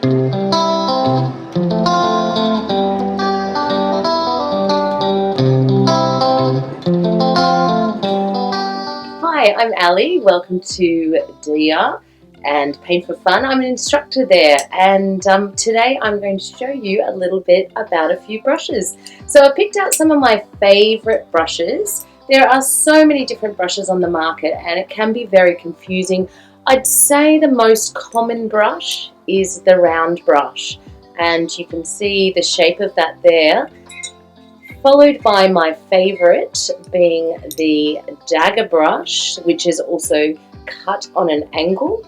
Hi, I'm Ali. Welcome to Dia and Paint for Fun. I'm an instructor there, and today I'm going to show you a little bit about a few brushes. So I picked out some of my favorite brushes. There are so many different brushes on the market, and it can be very confusing. I'd say the most common brush is the round brush, and you can see the shape of that there, followed by my favourite being the dagger brush, which is also cut on an angle.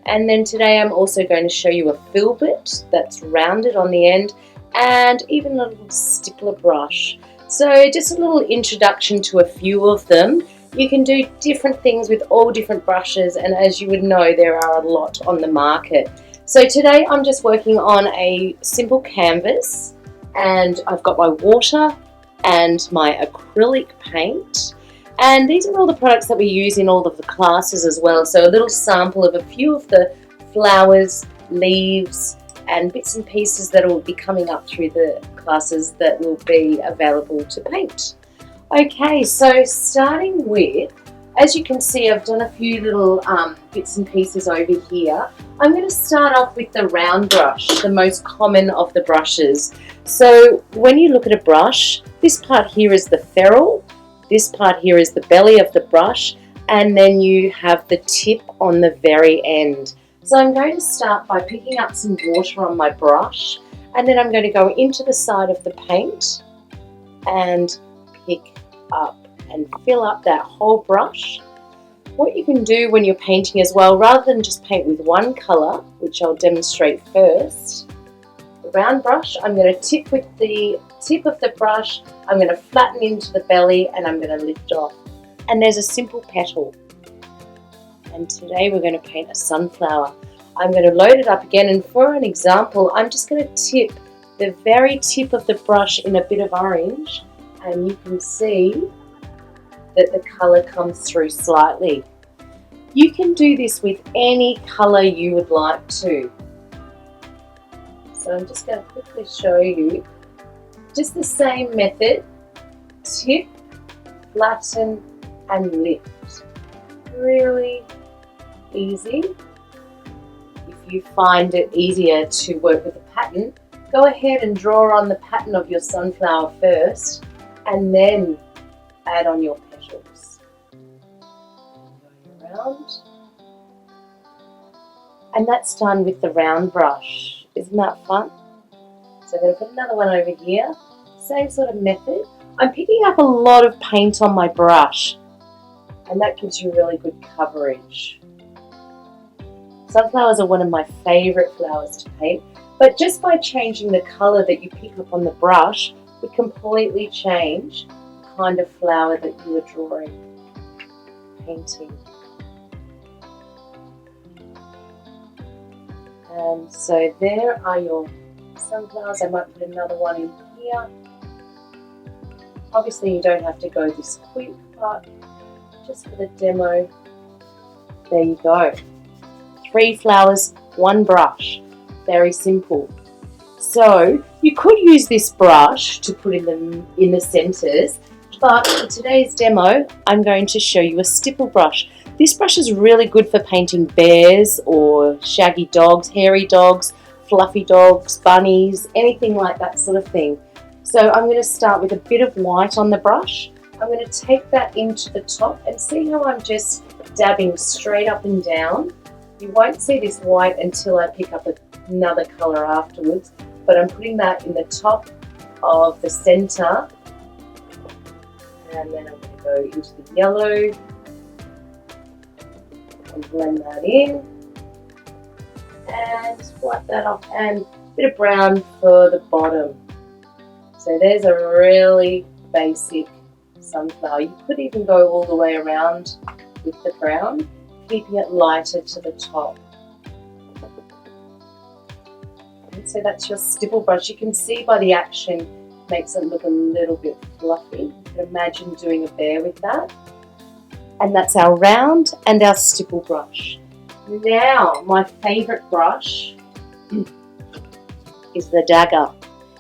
And then today I'm also going to show you a filbert that's rounded on the end, and even a little stippler brush. So just a little introduction to a few of them. You can do different things with all different brushes, and as you would know, there are a lot on the market. So today I'm just working on a simple canvas, and I've got my water and my acrylic paint, and these are all the products that we use in all of the classes as well. So a little sample of a few of the flowers, leaves and bits and pieces that will be coming up through the classes that will be available to paint. Okay, so starting with, as you can see, I've done a few little bits and pieces over here. I'm going to start off with the round brush, the most common of the brushes. So when you look at a brush, this part here is the ferrule, this part here is the belly of the brush, and then you have the tip on the very end. So I'm going to start by picking up some water on my brush, and then I'm going to go into the side of the paint and pick up and fill up that whole brush. What you can do when you're painting as well, rather than just paint with one colour, which I'll demonstrate first, the round brush, I'm going to tip with the tip of the brush, I'm going to flatten into the belly, and I'm going to lift off. And there's a simple petal. And today we're going to paint a sunflower. I'm going to load it up again, and for an example, I'm just going to tip the very tip of the brush in a bit of orange, and you can see that the colour comes through slightly. You can do this with any colour you would like to. So I'm just going to quickly show you just the same method: tip, flatten and lift. Really easy. If you find it easier to work with a pattern, go ahead and draw on the pattern of your sunflower first, and then add on your petals. Going around. And that's done with the round brush. Isn't that fun? So I'm going to put another one over here. Same sort of method. I'm picking up a lot of paint on my brush, and that gives you really good coverage. Sunflowers are one of my favourite flowers to paint, but just by changing the colour that you pick up on the brush would completely change the kind of flower that you are drawing, painting. And so there are your sunflowers. I might put another one in here. Obviously you don't have to go this quick, but just for the demo, there you go. 3 flowers, 1 brush. Very simple. So you could use this brush to put in the centres, but for today's demo, I'm going to show you a stipple brush. This brush is really good for painting bears or shaggy dogs, hairy dogs, fluffy dogs, bunnies, anything like that sort of thing. So I'm going to start with a bit of white on the brush. I'm going to take that into the top, and see how I'm just dabbing straight up and down. You won't see this white until I pick up another colour afterwards, but I'm putting that in the top of the centre, and then I'm going to go into the yellow and blend that in and wipe that off, and a bit of brown for the bottom. So there's a really basic sunflower. You could even go all the way around with the brown, keeping it lighter to the top. And so that's your stipple brush. You can see by the action, makes it look a little bit fluffy. You can imagine doing a bear with that. And that's our round and our stipple brush. Now, my favourite brush is the dagger.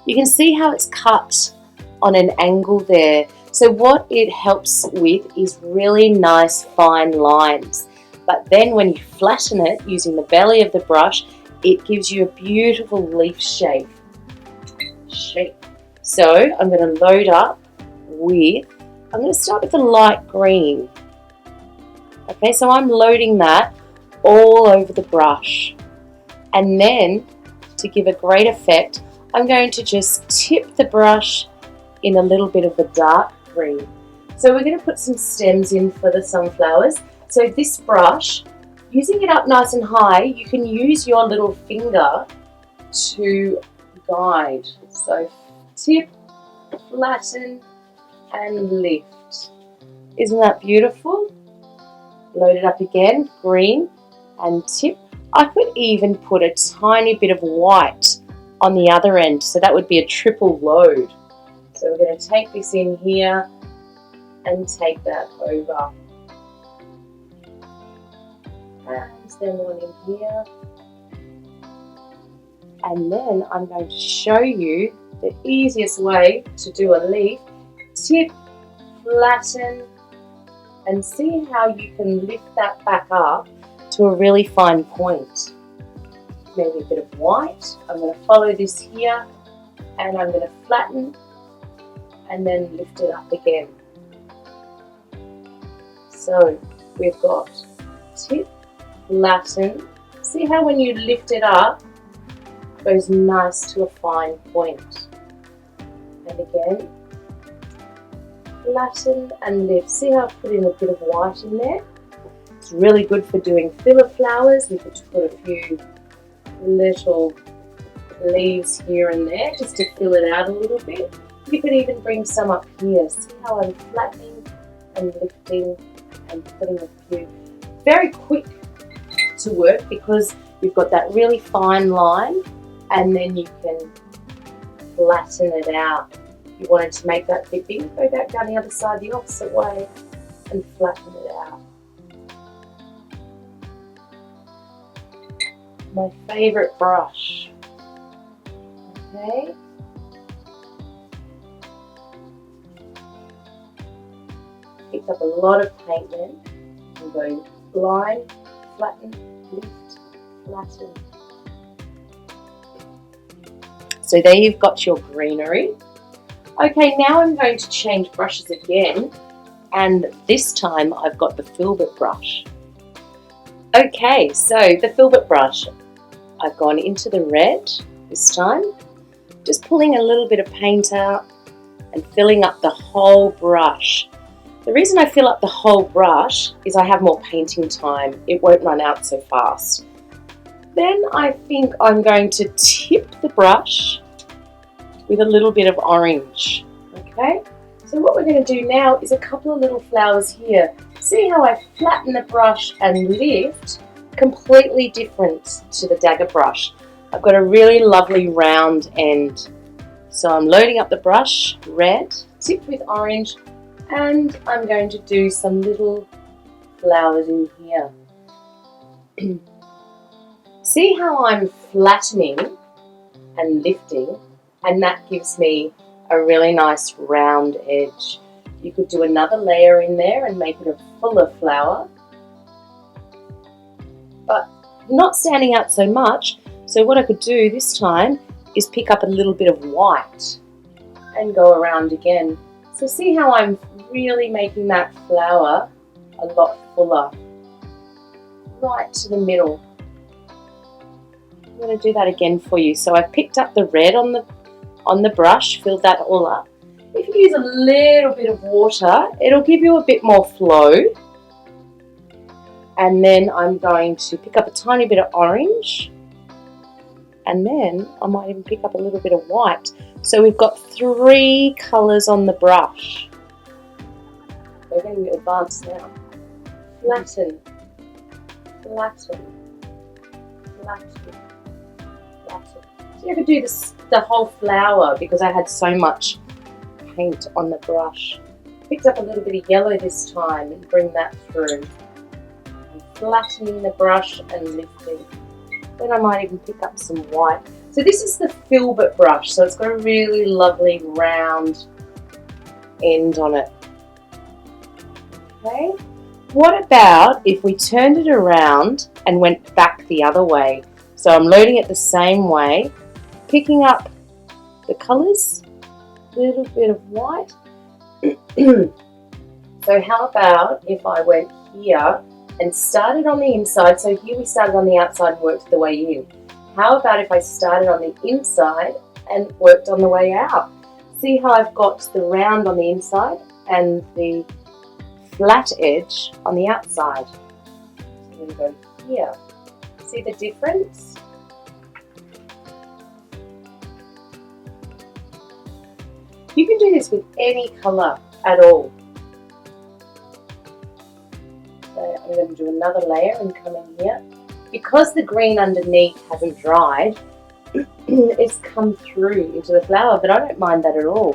You can see how it's cut on an angle there. So what it helps with is really nice fine lines. But then when you flatten it using the belly of the brush, it gives you a beautiful leaf shape. So I'm going to load up with, I'm going to start with the light green. Okay, so I'm loading that all over the brush. And then to give a great effect, I'm going to just tip the brush in a little bit of the dark green. So we're going to put some stems in for the sunflowers. So this brush, using it up nice and high, you can use your little finger to guide. So tip, flatten, and lift. Isn't that beautiful? Load it up again, green and tip. I could even put a tiny bit of white on the other end, so that would be a triple load. So we're going to take this in here and take that over. And then one in here. And then I'm going to show you the easiest way to do a leaf. Tip, flatten, and see how you can lift that back up to a really fine point. Maybe a bit of white. I'm going to follow this here and I'm going to flatten and then lift it up again. So we've got tip, flatten. See how when you lift it up, it goes nice to a fine point. And again, flatten and lift. See how I put in a bit of white in there? It's really good for doing filler flowers. We could put a few little leaves here and there just to fill it out a little bit. You could even bring some up here. See how I'm flattening and lifting and putting a few. Very quick to work because you've got that really fine line and then you can flatten it out. If you wanted to make that bit bigger, go back down the other side the opposite way and flatten it out. My favourite brush. Okay. Picked up a lot of paint then. I'm going line, flatten, lift, flatten. So there you've got your greenery. Okay, now I'm going to change brushes again, and this time I've got the filbert brush. Okay, so the filbert brush, I've gone into the red this time, just pulling a little bit of paint out and filling up the whole brush. The reason I fill up the whole brush is I have more painting time. It won't run out so fast. Then I think I'm going to tip the brush with a little bit of orange. Okay, so what we're going to do now is a couple of little flowers here. See how I flatten the brush and lift? Completely different to the dagger brush. I've got a really lovely round end. So I'm loading up the brush, red, tipped with orange, and I'm going to do some little flowers in here. See how I'm flattening and lifting, and that gives me a really nice round edge. You could do another layer in there and make it a fuller flower, but not standing out so much. So what I could do this time is pick up a little bit of white and go around again. So see how I'm really making that flower a lot fuller, right to the middle. I'm going to do that again for you. So I picked up the red on the brush, filled that all up. If you use a little bit of water, it'll give you a bit more flow. And then I'm going to pick up a tiny bit of orange. And then I might even pick up a little bit of white. So we've got 3 colours on the brush. We're getting advanced now. Flatten, flatten, flatten, flatten. So you could do this, the whole flower, because I had so much paint on the brush. Picked up a little bit of yellow this time and bring that through. I'm flattening the brush and lifting. Then I might even pick up some white. So So this is the filbert brush, so it's got a really lovely round end on it. Okay, what about if we turned it around and went back the other way? So I'm loading it the same way, picking up the colours, a little bit of white. So how about if I went here and started on the inside? So here we started on the outside and worked the way in. How about if I started on the inside and worked on the way out? See how I've got the round on the inside and the flat edge on the outside. So I'm going to go here. See the difference? You can do this with any colour at all. So I'm going to do another layer and come in here. Because the green underneath hasn't dried, it's come through into the flower, but I don't mind that at all.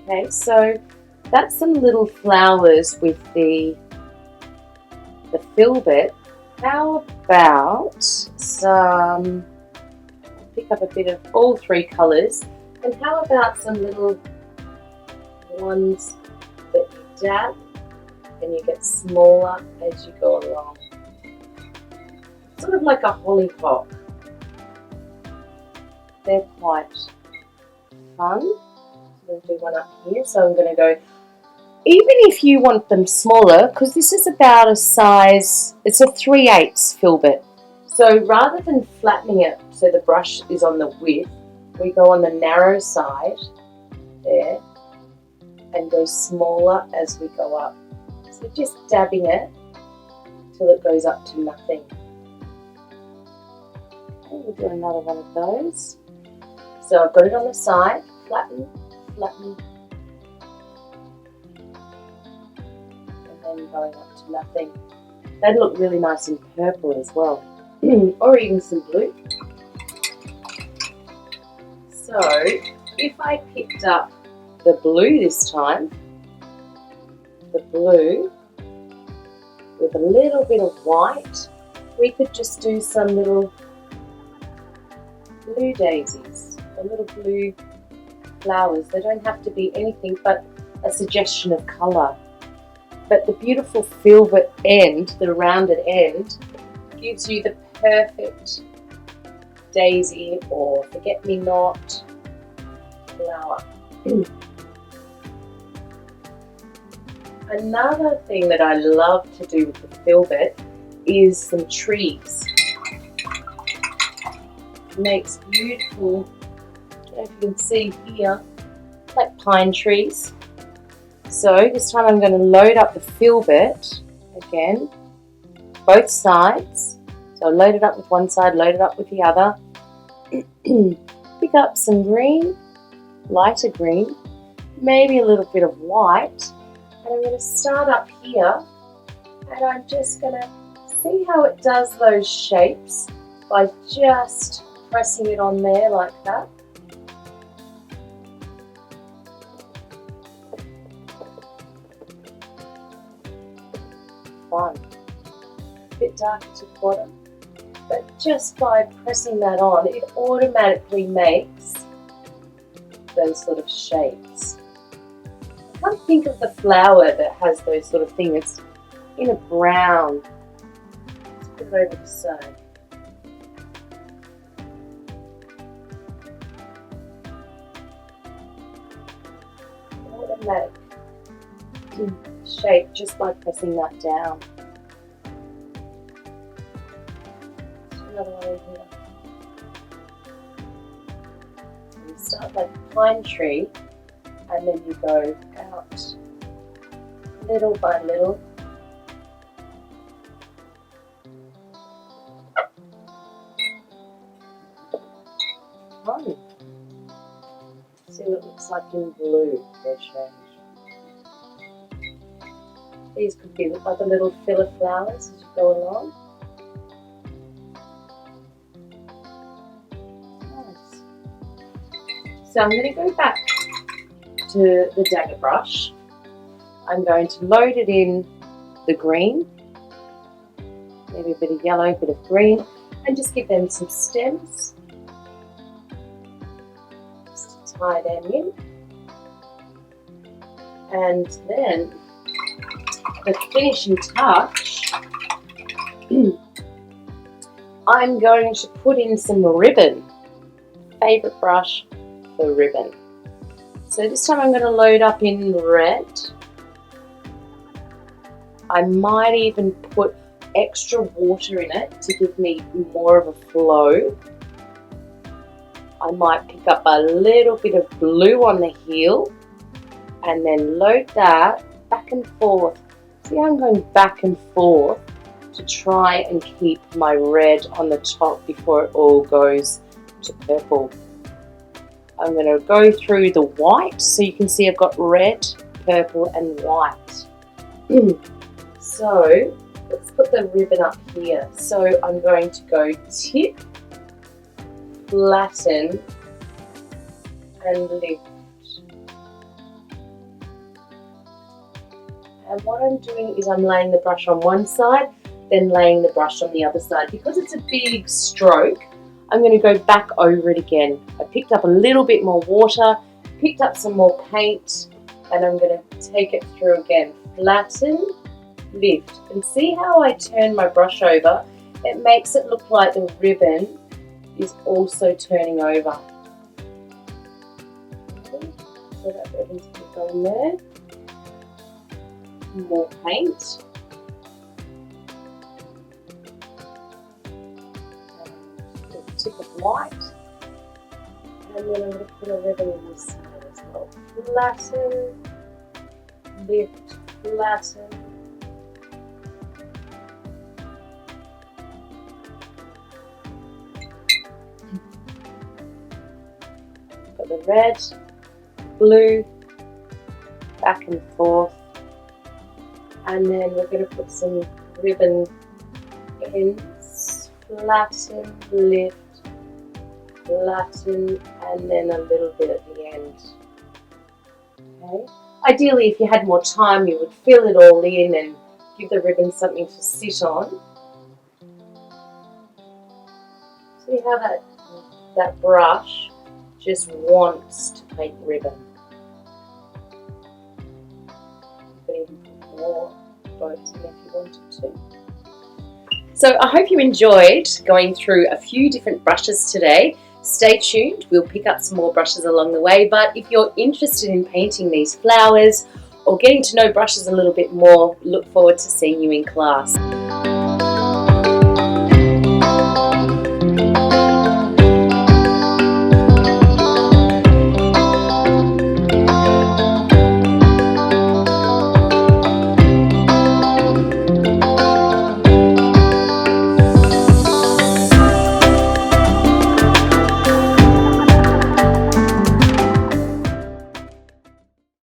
Okay, so that's some little flowers with the filbert. How about some, pick up a bit of all three colours, and how about some little ones that you dab and you get smaller as you go along. Sort of like a hollyhock. They're quite fun. I'm going to do one up here. So I'm going to go, even if you want them smaller, because this is about a size, it's a 3/8 filbert. So rather than flattening it so the brush is on the width, we go on the narrow side there and go smaller as we go up. So just dabbing it till it goes up to nothing. Okay, we'll do another one of those. So I've got it on the side, flatten, flatten, and then going up to nothing. They'd look really nice in purple as well, or even some blue. So if I picked up the blue this time, the blue with a little bit of white, we could just do some little blue daisies, or little blue flowers. They don't have to be anything but a suggestion of colour. But the beautiful filbert end, the rounded end, gives you the perfect daisy or forget-me-not flower. Another thing that I love to do with the filbert is some trees. It makes beautiful, I don't know if you can see here, like pine trees. So this time I'm going to load up the filbert again, both sides. So load it up with one side, load it up with the other. Pick up some green, lighter green, maybe a little bit of white. And I'm going to start up here, and I'm just going to see how it does those shapes by just pressing it on there like that. Fun. A bit darker to the bottom, but just by pressing that on, it automatically makes those sort of shapes. I can't think of the flower that has those sort of things. It's in a brown. Let's put it over the side. Automatic shape just by pressing that down. Another one in here. You start like a pine tree, and then you go out little by little. Fun. See what it looks like in blue for a change. These could be other little filler flowers as you go along. Nice. So I'm going to go back to the dagger brush. I'm going to load it in the green, maybe a bit of yellow, a bit of green, and just give them some stems just to tie them in. And then the finishing touch, I'm going to put in some ribbon. Favorite brush for ribbon. So this time I'm going to load up in red. I might even put extra water in it to give me more of a flow. I might pick up a little bit of blue on the heel and then load that back and forth. See how I'm going back and forth to try and keep my red on the top before it all goes to purple. I'm going to go through the white, so you can see I've got red, purple and white. So let's put the ribbon up here. So I'm going to go tip, flatten and lift. And what I'm doing is I'm laying the brush on one side, then laying the brush on the other side. Because it's a big stroke, I'm going to go back over it again. I picked up a little bit more water, picked up some more paint, and I'm going to take it through again. Flatten, lift. And see how I turn my brush over? It makes it look like the ribbon is also turning over. Okay, so that ribbon's going to go in there. More paint. A tip of white. And then I'm going to put a ribbon in this side as well. Flatten, lift, flatten. Got the red, blue, back and forth. And then we're going to put some ribbon ends, flatten, lift, flatten, and then a little bit at the end. Okay. Ideally, if you had more time, you would fill it all in and give the ribbon something to sit on. See how that brush just wants to paint ribbon. More boats if you wanted to. So I hope you enjoyed going through a few different brushes today. Stay tuned, we'll pick up some more brushes along the way, but if you're interested in painting these flowers or getting to know brushes a little bit more, look forward to seeing you in class.